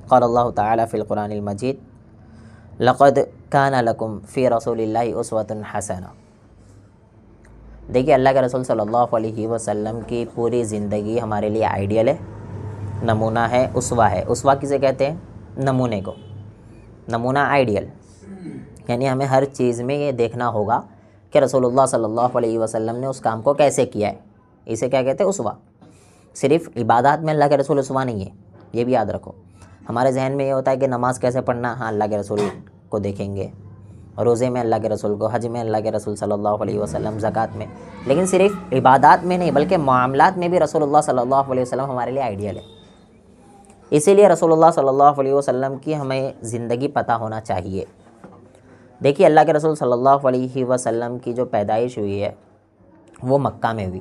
قال اللہ تعالی فی القرآن المجید لقد کان لکم فی رسول اللہ اسوۃ حسنہ۔ دیکھیے اللہ کے رسول صلی اللہ علیہ وسلم کی پوری زندگی ہمارے لیے آئیڈیل ہے، نمونہ ہے، اسوہ ہے۔ اسوہ کسے کہتے ہیں؟ نمونے کو۔ نمونہ آئیڈیل، یعنی ہمیں ہر چیز میں یہ دیکھنا ہوگا کہ رسول اللہ صلی اللہ علیہ وسلم نے اس کام کو کیسے کیا ہے، اسے کیا کہتے ہیں؟ اسوہ۔ صرف عبادات میں اللہ کے رسول اسوہ نہیں ہے، یہ بھی یاد رکھو۔ ہمارے ذہن میں یہ ہوتا ہے کہ نماز کیسے پڑھنا، ہاں اللہ کے رسول کو دیکھیں گے، روزے میں اللہ کے رسول کو، حج میں اللہ کے رسول صلی اللہ علیہ وسلم، زکوٰۃ میں، لیکن صرف عبادات میں نہیں بلکہ معاملات میں بھی رسول اللہ صلی اللہ علیہ وسلم ہمارے لیے آئیڈیل ہے۔ اسی لیے رسول اللہ صلی اللہ علیہ وسلم کی ہمیں زندگی پتہ ہونا چاہیے۔ دیکھیے اللہ کے رسول صلی اللہ علیہ وسلم کی جو پیدائش ہوئی ہے وہ مکہ میں ہوئی۔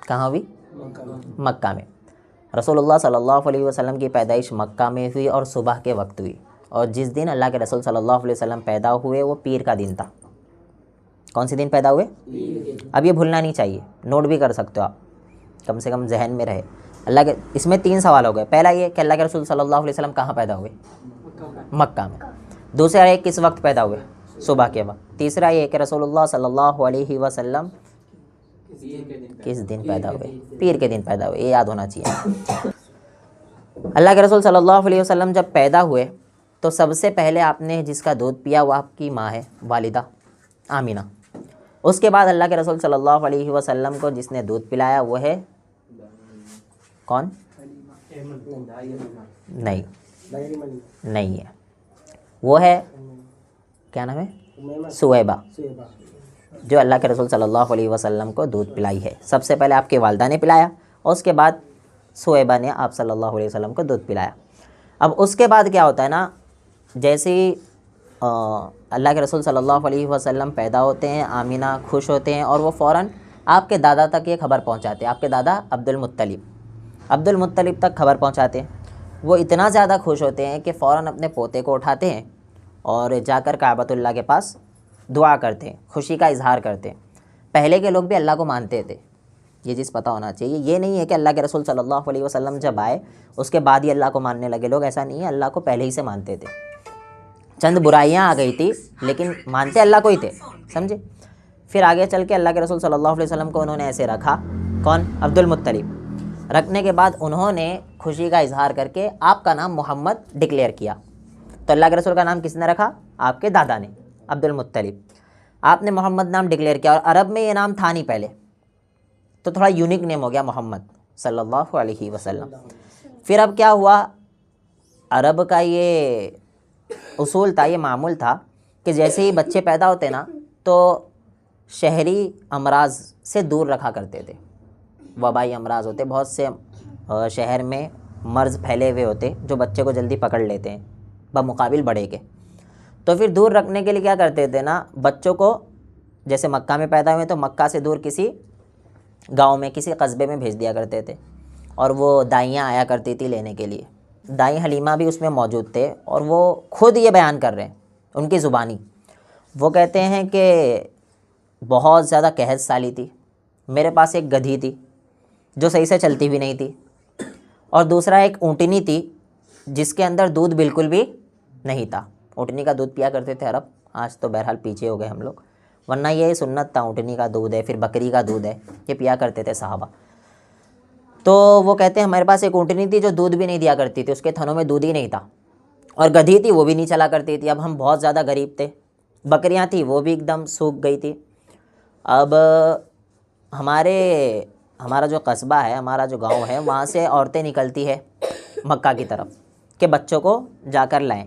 کہاں ہوئی؟ مکہ میں۔ رسول اللہ صلی اللہ علیہ وسلم کی پیدائش مکہ میں ہوئی اور صبح کے وقت ہوئی، اور جس دن اللہ کے رسول صلی اللہ علیہ وسلم پیدا ہوئے وہ پیر کا دن تھا۔ کون سی دن پیدا ہوئے؟ اب یہ بھولنا نہیں چاہیے، نوٹ بھی کر سکتے ہو آپ، کم سے کم ذہن میں رہے۔ اللہ کے اس میں 3 سوال ہو گئے۔ پہلا یہ کہ اللہ کے رسول صلی اللہ علیہ وسلم کہاں پیدا ہوئے؟ مکہ میں۔ دوسرا یہ کس وقت پیدا ہوئے؟ صبح کے وقت۔ تیسرا یہ کہ رسول اللہ صلی اللہ علیہ وسلم کس دن پیدا ہوئے؟ پیر کے دن پیدا ہوئے، یہ یاد ہونا چاہیے۔ اللہ کے رسول صلی اللہ علیہ وسلم جب پیدا ہوئے تو سب سے پہلے آپ نے جس کا دودھ پیا وہ آپ کی ماں ہے، والدہ آمینہ۔ اس کے بعد اللہ کے رسول صلی اللہ علیہ وسلم کو جس نے دودھ پلایا وہ ہے کون؟ نہیں ہے، وہ ہے کیا نام ہے؟ سویبہ، جو اللہ کے رسول صلی اللہ علیہ وسلم کو دودھ پلائی ہے۔ سب سے پہلے آپ کے والدہ نے پلایا اور اس کے بعد سویبہ نے آپ صلی اللہ علیہ وسلم کو دودھ پلایا۔ اب اس کے بعد کیا ہوتا ہے نا، جیسے ہی اللہ کے رسول صلی اللہ علیہ وسلم پیدا ہوتے ہیں، آمینہ خوش ہوتے ہیں اور وہ فوراً آپ کے دادا تک یہ خبر پہنچاتے ہیں۔ آپ کے دادا عبد المطلب تک خبر پہنچاتے ہیں۔ وہ اتنا زیادہ خوش ہوتے ہیں کہ فوراً اپنے پوتے کو اٹھاتے ہیں اور جا کر کعبۃ اللہ کے پاس دعا کرتے ہیں، خوشی کا اظہار کرتے ہیں۔ پہلے کے لوگ بھی اللہ کو مانتے تھے، یہ چیز پتہ ہونا چاہیے۔ یہ نہیں ہے کہ اللہ کے رسول صلی اللہ علیہ وسلم جب آئے اس کے بعد ہی اللہ کو ماننے لگے لوگ، ایسا نہیں ہے، اللہ کو پہلے ہی سے مانتے تھے۔ چند برائیاں آ گئی تھی لیکن مانتے اللہ کو ہی تھے، سمجھے؟ پھر آگے چل کے اللہ کے رسول صلی اللہ علیہ وسلم کو انہوں نے ایسے رکھا، کون؟ عبد المطلب۔ رکھنے کے بعد انہوں نے خوشی کا اظہار کر کے آپ کا نام محمد ڈکلیئر کیا۔ تو اللہ کے رسول کا نام کس نے رکھا؟ آپ کے دادا نے، عبد المطلب۔ آپ نے محمد نام ڈکلیئر کیا، اور عرب میں یہ نام تھا نہیں پہلے، تو تھوڑا یونیک نیم ہو گیا محمد صلی اللہ علیہ وسلم۔ پھر اب کیا ہوا، عرب کا یہ اصول تھا، یہ معمول تھا کہ جیسے ہی بچے پیدا ہوتے نا تو شہری امراض سے دور رکھا کرتے تھے۔ وبائی امراض ہوتے، بہت سے شہر میں مرض پھیلے ہوئے ہوتے جو بچے کو جلدی پکڑ لیتے ہیں بمقابل بڑے کے۔ تو پھر دور رکھنے کے لیے کیا کرتے تھے نا، بچوں کو جیسے مکہ میں پیدا ہوئے تو مکہ سے دور کسی گاؤں میں، کسی قصبے میں بھیج دیا کرتے تھے، اور وہ دائیاں آیا کرتی تھی لینے کے لیے۔ دائی حلیمہ بھی اس میں موجود تھے، اور وہ خود یہ بیان کر رہے ہیں ان کی زبانی۔ وہ کہتے ہیں کہ بہت زیادہ قحط سالی تھی، میرے پاس ایک گدھی تھی جو صحیح سے چلتی بھی نہیں تھی، اور دوسرا ایک اونٹنی تھی جس کے اندر دودھ بالکل بھی نہیں تھا۔ اونٹنی کا دودھ پیا کرتے تھے عرب، آج تو بہرحال پیچھے ہو گئے ہم لوگ، ورنہ یہ سنت تھا، اونٹنی کا دودھ ہے، پھر بکری کا دودھ ہے، یہ پیا کرتے تھے صحابہ۔ تو وہ کہتے ہیں ہمارے پاس ایک اونٹنی تھی جو دودھ بھی نہیں دیا کرتی تھی، اس کے تھنوں میں دودھ ہی نہیں تھا، اور گدھی تھی وہ بھی نہیں چلا کرتی تھی۔ اب ہم بہت زیادہ غریب تھے، بکریاں تھیں وہ بھی ایک دم سوکھ گئی تھی۔ اب ہمارا جو قصبہ ہے، ہمارا جو گاؤں ہے، وہاں سے عورتیں نکلتی ہے مکہ کی طرف کہ بچوں کو جا کر لائیں۔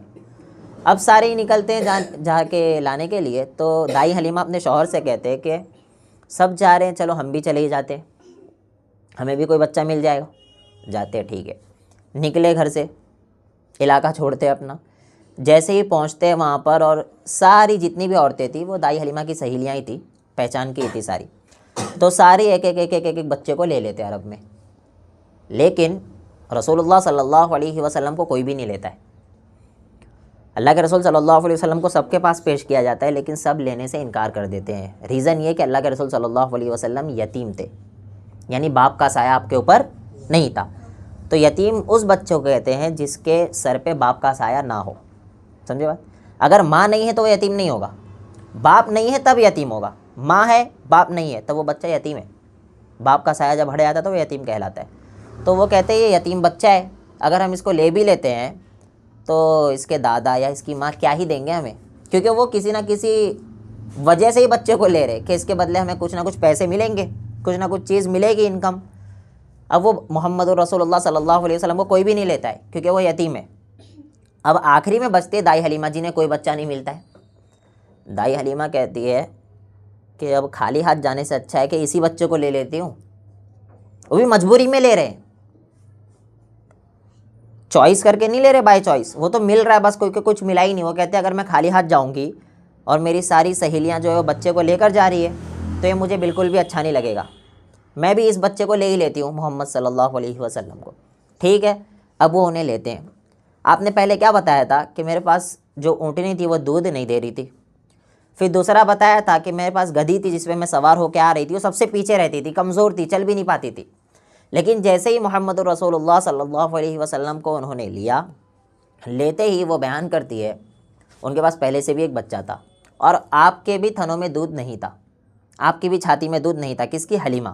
اب سارے ہی نکلتے ہیں جا کے لانے کے لیے، تو دائی حلیمہ اپنے شوہر سے کہتے ہیں کہ سب جا رہے ہیں، چلو ہم بھی چلے ہی جاتے، ہمیں بھی کوئی بچہ مل جائے گا، جاتے ہیں، ٹھیک ہے۔ نکلے گھر سے، علاقہ چھوڑتے اپنا، جیسے ہی پہنچتے ہیں وہاں پر، اور ساری جتنی بھی عورتیں تھیں وہ دائی حلیمہ کی سہیلیاں ہی تھیں، پہچان کی ہی تھی ساری، تو ساری ایک بچے کو لے لیتے عرب میں۔ لیکن رسول اللہ صلی اللہ علیہ وسلم کو کوئی بھی نہیں لیتا ہے۔ اللہ کے رسول صلی اللہ علیہ وسلم کو سب کے پاس پیش کیا جاتا ہے، لیکن سب لینے سے انکار کر دیتے ہیں۔ ریزن یہ کہ اللہ کے رسول صلی اللہ علیہ وسلم یتیم تھے، یعنی باپ کا سایہ آپ کے اوپر نہیں تھا۔ تو یتیم اس بچوں کو کہتے ہیں جس کے سر پہ باپ کا سایہ نہ ہو. سمجھے بات؟ اگر ماں نہیں ہے تو وہ یتیم نہیں ہوگا، باپ نہیں ہے تب یتیم ہوگا. ماں ہے باپ نہیں ہے تب وہ بچہ یتیم ہے. باپ کا سایہ جب ہٹ جاتا ہے تو وہ یتیم کہلاتا ہے. تو وہ کہتے ہیں یہ یتیم بچہ ہے، اگر ہم اس کو لے بھی لیتے ہیں تو اس کے دادا یا اس کی ماں کیا ہی دیں گے ہمیں، کیونکہ وہ کسی نہ کسی وجہ سے ہی بچے کو لے رہے کہ اس کے بدلے ہمیں کچھ نہ کچھ پیسے ملیں گے، کچھ نہ کچھ چیز ملے گی، انکم. اب وہ محمد رسول اللہ صلی اللہ علیہ وسلم کو کوئی بھی نہیں لیتا ہے کیونکہ وہ یتیم ہے. اب آخری میں بچتے دائی حلیمہ جنہیں کوئی بچہ نہیں ملتا ہے. دائی حلیمہ کہتی ہے کہ اب خالی ہاتھ جانے سے اچھا ہے کہ اسی بچے کو لے لیتی ہوں. وہ بھی مجبوری میں لے رہے ہیں، چوائس کر کے نہیں لے رہے، بائی چوائس. وہ تو مل رہا ہے بس، کوئی کچھ ملا ہی نہیں. وہ کہتے ہیں اگر میں خالی ہاتھ جاؤں گی اور میری ساری سہیلیاں جو ہے وہ بچے کو لے کر جا رہی ہے تو یہ مجھے بالکل بھی اچھا نہیں لگے گا. میں بھی اس بچے کو لے ہی لیتی ہوں محمد صلی اللہ علیہ وسلم کو. ٹھیک ہے، اب وہ انہیں لیتے ہیں. آپ نے پہلے کیا بتایا تھا کہ میرے پاس جو اونٹنی تھی وہ دودھ نہیں دے رہی تھی. پھر دوسرا بتایا تھا کہ میرے پاس گدھی تھی جس پہ میں سوار ہو کے آ رہی تھی، وہ سب سے پیچھے رہتی تھی، کمزور تھی، چل بھی نہیں پاتی تھی. لیکن جیسے ہی محمد رسول اللہ صلی اللہ علیہ وسلم کو انہوں نے لیا، لیتے ہی وہ بیان کرتی ہے ان کے پاس پہلے سے بھی ایک بچہ تھا اور آپ کے بھی تھنوں میں دودھ نہیں تھا، آپ کی بھی چھاتی میں دودھ نہیں تھا. کس کی؟ حلیمہ.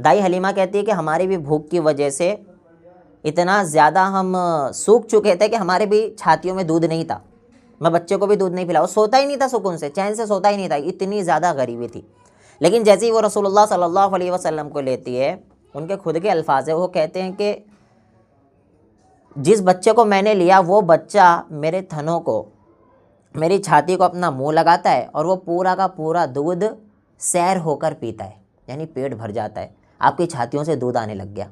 دائی حلیمہ کہتی ہے کہ ہماری بھی بھوک کی وجہ سے اتنا زیادہ ہم سوکھ چکے تھے کہ ہمارے بھی چھاتیوں میں دودھ نہیں تھا. میں بچے کو بھی دودھ نہیں پلاؤ، سوتا ہی نہیں تھا سکون سے، چین سے سوتا ہی نہیں تھا، اتنی زیادہ غریبی تھی. لیکن جیسے ہی وہ رسول اللہ صلی اللہ علیہ وسلم کو لیتی ہے، ان کے خود کے الفاظ ہیں، وہ کہتے ہیں کہ جس بچے کو میں نے لیا وہ بچہ میرے تھنوں کو، میری چھاتی کو اپنا منہ لگاتا ہے اور وہ پورا کا پورا دودھ سیر ہو کر پیتا ہے، یعنی پیٹ بھر جاتا ہے. آپ کی چھاتیوں سے دودھ آنے لگ گیا.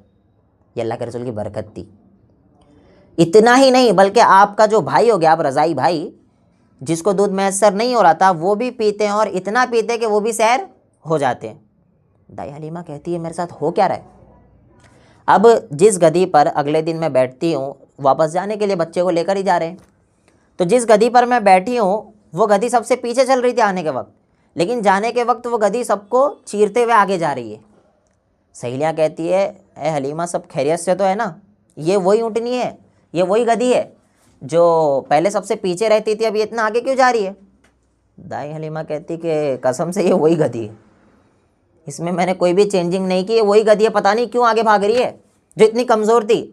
یہ اللہ کے رسول کی برکت تھی. اتنا ہی نہیں بلکہ آپ کا جو بھائی ہو گیا، آپ رضائی بھائی، جس کو دودھ میسر نہیں ہو رہا تھا، وہ بھی پیتے ہیں اور اتنا پیتے کہ وہ بھی سیر ہو جاتے ہیں. دائی حلیمہ کہتی ہے میرے ساتھ ہو کیا رہا ہے. اب جس گدھی پر اگلے دن میں بیٹھتی ہوں، واپس جانے کے لیے بچے کو لے کر ہی جا رہے ہیں، تو جس گدھی پر میں بیٹھی ہوں وہ گدھی سب سے پیچھے چل رہی تھی آنے کے وقت، لیکن جانے کے وقت وہ گدھی سب کو چیرتے ہوئے آگے جا رہی ہے. سہیلیاں کہتی ہے اے حلیمہ سب خیریت سے تو ہے نا؟ یہ وہی اونٹنی ہے، یہ وہی گدھی ہے جو پہلے سب سے پیچھے رہتی تھی، ابھی اتنا آگے کیوں جا رہی ہے؟ دائی حلیمہ کہتی کہ قسم سے یہ وہی گدھی ہے، اس میں نے کوئی بھی چینجنگ نہیں کی، یہ وہی گدھی ہے، پتہ نہیں کیوں آگے بھاگ رہی ہے جو اتنی کمزور تھی.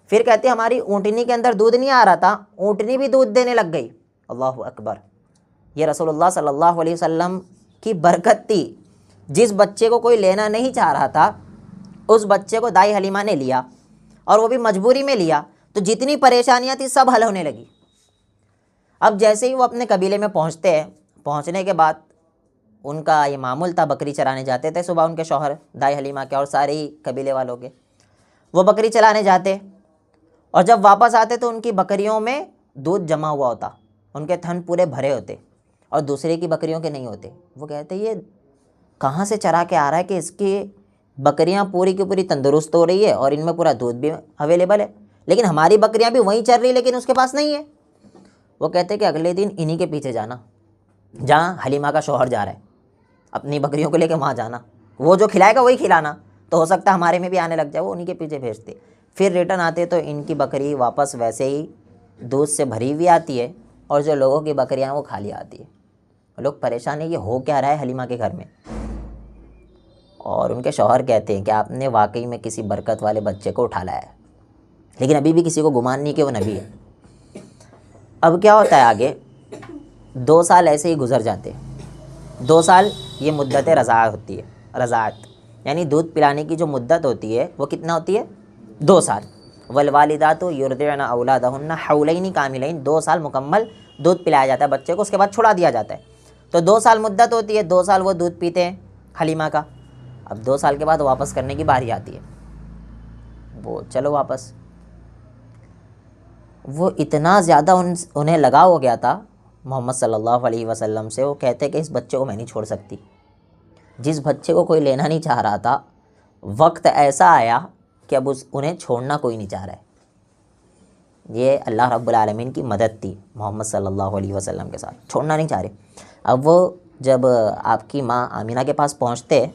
پھر کہتے ہیں ہماری اونٹنی کے اندر دودھ نہیں آ رہا تھا، اونٹنی بھی دودھ دینے لگ گئی. اللہ اکبر. یہ رسول اللہ صلی اللہ علیہ وسلم کی برکت تھی. جس بچے کو کوئی لینا نہیں چاہ رہا تھا اس بچے کو دائی حلیمہ نے لیا، اور وہ بھی مجبوری میں لیا، تو جتنی پریشانیاں تھیں سب حل ہونے لگی. اب جیسے ہی وہ اپنے قبیلے میں پہنچتے ہیں، پہنچنے کے بعد ان کا یہ معمول تھا، بکری چرانے جاتے تھے صبح. ان کے شوہر دائی حلیمہ کے اور سارے ہی قبیلے والوں کے، وہ بکری چلانے جاتے اور جب واپس آتے تو ان کی بکریوں میں دودھ جمع ہوا ہوتا، ان کے تھن پورے بھرے ہوتے اور دوسرے کی بکریوں کے نہیں ہوتے. وہ کہتے یہ کہاں سے چرا کے آ رہا ہے کہ اس کی بکریاں پوری کی پوری تندرست ہو رہی ہے اور ان میں پورا دودھ بھی اویلیبل ہے، لیکن ہماری بکریاں بھی وہیں چر رہی لیکن اس کے پاس نہیں ہے. وہ کہتے کہ اگلے دن انہی کے پیچھے جانا جہاں حلیمہ کا شوہر جا رہا ہے، اپنی بکریوں کو لے کے وہاں جانا، وہ جو کھلائے گا وہی کھلانا، تو ہو سکتا ہے ہمارے میں بھی آنے لگ جائے. وہ انہی کے پیچھے بھیجتے. پھر ریٹرن آتے تو ان کی بکری واپس ویسے ہی دودھ سے بھری ہوئی آتی ہے اور جو لوگوں کی بکریاں وہ خالی آتی ہے. لوگ پریشان ہیں یہ ہو کیا رہا ہے حلیمہ کے گھر میں. اور ان کے شوہر کہتے ہیں کہ آپ نے واقعی میں کسی برکت والے بچے کو اٹھا لایا ہے، لیکن ابھی بھی کسی کو گمان نہیں کہ وہ نبی ہے. اب کیا ہوتا ہے آگے؟ 2 سال ایسے ہی گزر جاتے. 2 سال یہ مدت رضاعت ہوتی ہے. رضاعت یعنی دودھ پلانے کی جو مدت ہوتی ہے وہ کتنا ہوتی ہے؟ 2 سال. والوالدات یرضعن اولادہن حولین کاملین، 2 سال مکمل دودھ پلایا جاتا ہے بچے کو، اس کے بعد چھڑا دیا جاتا ہے. تو 2 سال مدت ہوتی ہے، 2 سال وہ دودھ پیتے ہیں حلیمہ کا. اب 2 سال کے بعد واپس کرنے کی باری آتی ہے. وہ چلو واپس. وہ اتنا زیادہ انہیں لگا ہو گیا تھا محمد صلی اللہ علیہ وسلم سے، وہ کہتے کہ اس بچے کو میں نہیں چھوڑ سکتی. جس بچے کو کوئی لینا نہیں چاہ رہا تھا، وقت ایسا آیا کہ اب انہیں چھوڑنا کوئی نہیں چاہ رہا ہے. یہ اللہ رب العالمین کی مدد تھی محمد صلی اللہ علیہ وسلم کے ساتھ، چھوڑنا نہیں چاہ رہے. اب وہ جب آپ کی ماں آمینہ کے پاس پہنچتے،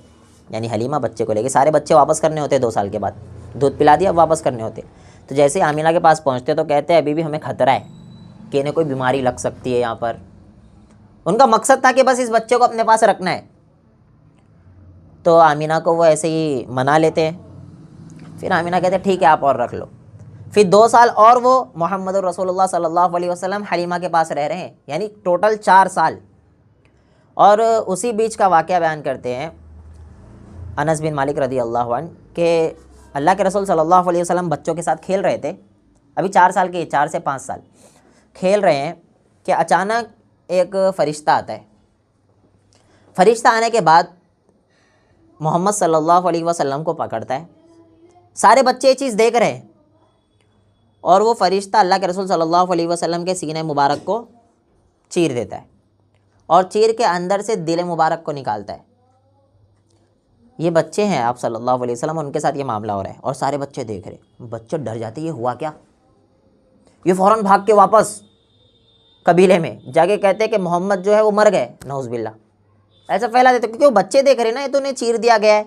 یعنی حلیمہ بچے کو لے کے، سارے بچے واپس کرنے ہوتے 2 سال کے بعد، دودھ پلا دیا، اب واپس کرنے ہوتے. تو جیسے آمینہ کے پاس پہنچتے تو کہتے ہیں ابھی بھی ہمیں خطرہ ہے کہ انہیں کوئی بیماری لگ سکتی ہے یہاں پر. ان کا مقصد تھا کہ بس اس بچے کو اپنے پاس رکھنا ہے. تو آمینہ کو وہ ایسے ہی منا لیتے ہیں. پھر آمینہ کہتے ہیں ٹھیک ہے آپ اور رکھ لو. پھر 2 سال اور وہ محمد رسول اللہ صلی اللہ علیہ وسلم حلیمہ کے پاس رہ رہے ہیں، یعنی ٹوٹل 4 سال. اور اسی بیچ کا واقعہ بیان کرتے ہیں انس بن مالک رضی اللہ عنہ کہ اللہ کے رسول صلی اللہ علیہ وسلم بچوں کے ساتھ کھیل رہے تھے. ابھی 4 سال کے، 4 سے 5 سال کھیل رہے ہیں کہ اچانک ایک فرشتہ آتا ہے. فرشتہ آنے کے بعد محمد صلی اللہ علیہ وسلم کو پکڑتا ہے. سارے بچے یہ چیز دیکھ رہے ہیں اور وہ فرشتہ اللہ کے رسول صلی اللہ علیہ وسلم کے سینہ مبارک کو چیر دیتا ہے اور چیر کے اندر سے دل مبارک کو نکالتا ہے. یہ بچے ہیں آپ صلی اللہ علیہ وسلم، ان کے ساتھ یہ معاملہ ہو رہا ہے اور سارے بچے دیکھ رہے. بچے ڈر جاتے یہ ہوا کیا. یہ فوراً بھاگ کے واپس قبیلے میں جا کے کہتے کہ محمد جو ہے وہ مر گئے، نعوذ باللہ. ایسا پھیلا دیتے کیونکہ وہ بچے دیکھ رہے نا، یہ تو انہیں چیر دیا گیا ہے،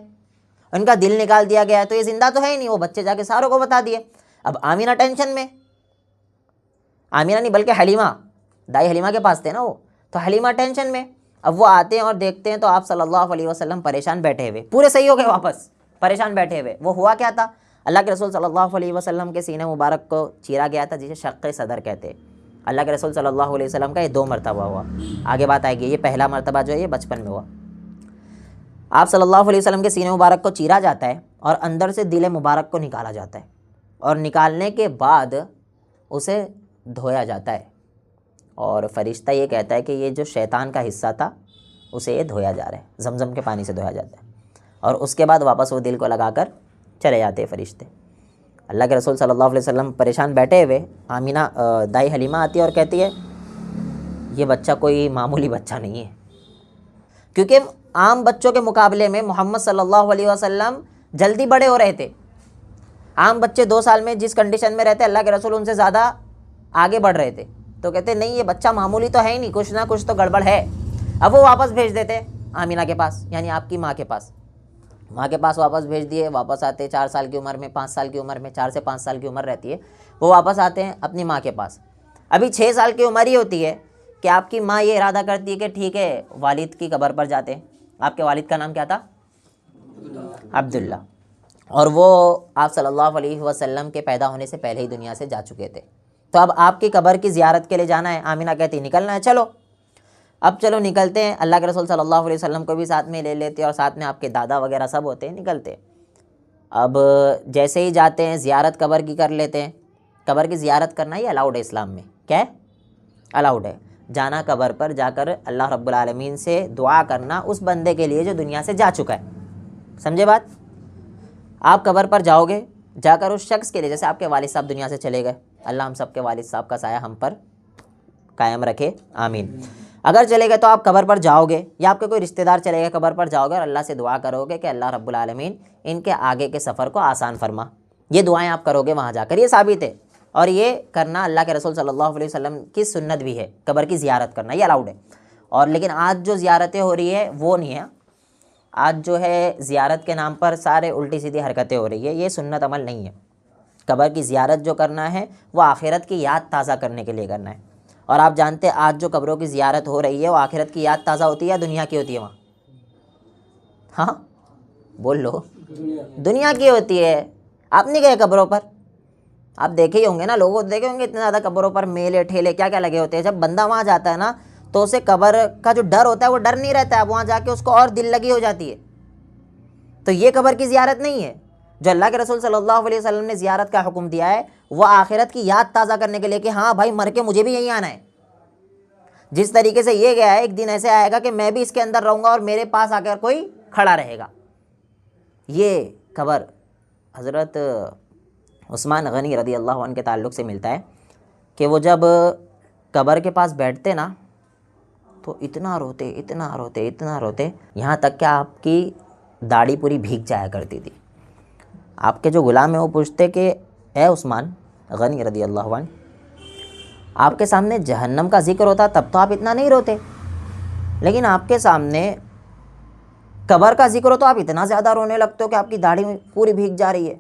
ان کا دل نکال دیا گیا ہے، تو یہ زندہ تو ہے ہی نہیں. وہ بچے جا کے ساروں کو بتا دیے. اب آمینہ ٹینشن میں، آمینہ نہیں بلکہ حلیمہ، دائی حلیمہ کے پاس تھے نا وہ، تو حلیمہ ٹینشن میں. اب وہ آتے ہیں اور دیکھتے ہیں تو آپ صلی اللہ علیہ وسلم پریشان بیٹھے ہوئے، پورے صحیح ہو گئے واپس، پریشان بیٹھے ہوئے. وہ ہوا کیا تھا؟ اللہ کے رسول صلی اللہ علیہ وسلم کے سینہ مبارک کو چیرا گیا تھا، جسے شق صدر کہتے ہیں. اللہ کے رسول صلی اللہ علیہ وسلم کا یہ 2 مرتبہ ہوا. آگے بات آئے گی. یہ پہلا مرتبہ جو ہے یہ بچپن میں ہوا. آپ صلی اللہ علیہ وسلم کے سینہ مبارک کو چیرا جاتا ہے اور اندر سے دل مبارک کو نکالا جاتا ہے اور نکالنے کے بعد اسے دھویا جاتا ہے. اور فرشتہ یہ کہتا ہے کہ یہ جو شیطان کا حصہ تھا اسے یہ دھویا جا رہا ہے، زمزم کے پانی سے دھویا جاتا ہے. اور اس کے بعد واپس وہ دل کو لگا کر چلے جاتے ہیں فرشتے. اللہ کے رسول صلی اللہ علیہ وسلم پریشان بیٹھے ہوئے، آمینہ دائی حلیمہ آتی ہے اور کہتی ہے یہ بچہ کوئی معمولی بچہ نہیں ہے. کیونکہ عام بچوں کے مقابلے میں محمد صلی اللہ علیہ وسلم جلدی بڑے ہو رہے تھے. عام بچے 2 سال میں جس کنڈیشن میں رہتے اللہ کے رسول ان سے زیادہ آگے بڑھ رہے تھے. تو کہتے نہیں یہ بچہ معمولی تو ہے ہی نہیں، کچھ نہ کچھ تو گڑبڑ ہے. اب وہ واپس بھیج دیتے آمینہ کے پاس، یعنی آپ کی ماں کے پاس. ماں کے پاس واپس بھیج دیے. واپس آتے 4 سال کی عمر میں، 5 سال کی عمر میں، 4 سے 5 سال کی عمر رہتی ہے، وہ واپس آتے ہیں اپنی ماں کے پاس. ابھی 6 سال کی عمر ہی ہوتی ہے کہ آپ کی ماں یہ ارادہ کرتی ہے کہ ٹھیک ہے والد کی قبر پر جاتے ہیں. آپ کے والد کا نام کیا تھا؟ عبداللہ. اور وہ آپ صلی اللہ علیہ وسلم کے پیدا ہونے سے پہلے ہی دنیا سے جا چکے تھے. تو اب آپ کی قبر کی زیارت کے لیے جانا ہے. آمینہ کہتی نکلنا ہے، چلو. اب چلو نکلتے ہیں. اللہ کے رسول صلی اللہ علیہ وسلم کو بھی ساتھ میں لے لیتے اور ساتھ میں آپ کے دادا وغیرہ سب ہوتے ہیں، نکلتے. اب جیسے ہی جاتے ہیں زیارت قبر کی کر لیتے ہیں. قبر کی زیارت کرنا یہ الاؤڈ ہے اسلام میں. کیا ہے؟ الاؤڈ ہے. جانا قبر پر جا کر اللہ رب العالمین سے دعا کرنا اس بندے کے لیے جو دنیا سے جا چکا ہے. سمجھے بات؟ آپ قبر پر جاؤ گے، جا کر اس شخص کے لیے، جیسے آپ کے والد صاحب دنیا سے چلے گئے، اللہ ہم سب کے والد صاحب کا سایہ ہم پر قائم رکھے، آمین. اگر چلے گئے تو آپ قبر پر جاؤ گے یا آپ کے کوئی رشتہ دار چلے گئے قبر پر جاؤ گے اور اللہ سے دعا کرو گے کہ اللہ رب العالمین ان کے آگے کے سفر کو آسان فرما. یہ دعائیں آپ کرو گے وہاں جا کر. یہ ثابت ہے اور یہ کرنا اللہ کے رسول صلی اللہ علیہ وسلم کی سنت بھی ہے. قبر کی زیارت کرنا یہ الاؤڈ ہے. اور لیکن آج جو زیارتیں ہو رہی ہے وہ نہیں ہے. آج جو ہے زیارت کے نام پر سارے الٹی سیدھی حرکتیں ہو رہی ہے. یہ سنت عمل نہیں ہے. قبر کی زیارت جو کرنا ہے وہ آخرت کی یاد تازہ کرنے کے لیے کرنا ہے. اور آپ جانتے ہیں آج جو قبروں کی زیارت ہو رہی ہے وہ آخرت کی یاد تازہ ہوتی ہے یا دنیا کی ہوتی ہے وہاں؟ ہاں بول لو. دنیا کی ہوتی ہے. آپ نہیں گئے قبروں پر؟ آپ دیکھے ہی ہوں گے نا، لوگوں کو دیکھے ہوں گے اتنے زیادہ قبروں پر میلے ٹھیلے کیا کیا لگے ہوتے ہیں. جب بندہ وہاں جاتا ہے نا تو اسے قبر کا جو ڈر ہوتا ہے وہ ڈر نہیں رہتا ہے. اب وہاں جا کے اس کو اور دل لگی ہو جاتی ہے. تو یہ قبر کی زیارت نہیں ہے. جو اللہ کے رسول صلی اللہ علیہ وسلم نے زیارت کا حکم دیا ہے وہ آخرت کی یاد تازہ کرنے کے لیے کہ ہاں بھائی مر کے مجھے بھی یہیں آنا ہے. جس طریقے سے یہ گیا ہے ایک دن ایسے آئے گا کہ میں بھی اس کے اندر رہوں گا اور میرے پاس آ کر کوئی کھڑا رہے گا. یہ خبر حضرت عثمان غنی رضی اللہ عنہ کے تعلق سے ملتا ہے کہ وہ جب قبر کے پاس بیٹھتے نا تو اتنا روتے اتنا روتے اتنا روتے، یہاں تک کہ آپ کی داڑھی پوری بھیگ جایا کرتی تھی. آپ کے جو غلام ہیں وہ پوچھتے کہ اے عثمان غنی رضی اللہ عنہ، آپ کے سامنے جہنم کا ذکر ہوتا تب تو آپ اتنا نہیں روتے، لیکن آپ کے سامنے قبر کا ذکر ہو تو آپ اتنا زیادہ رونے لگتے ہو کہ آپ کی داڑھی پوری بھیگ جا رہی ہے.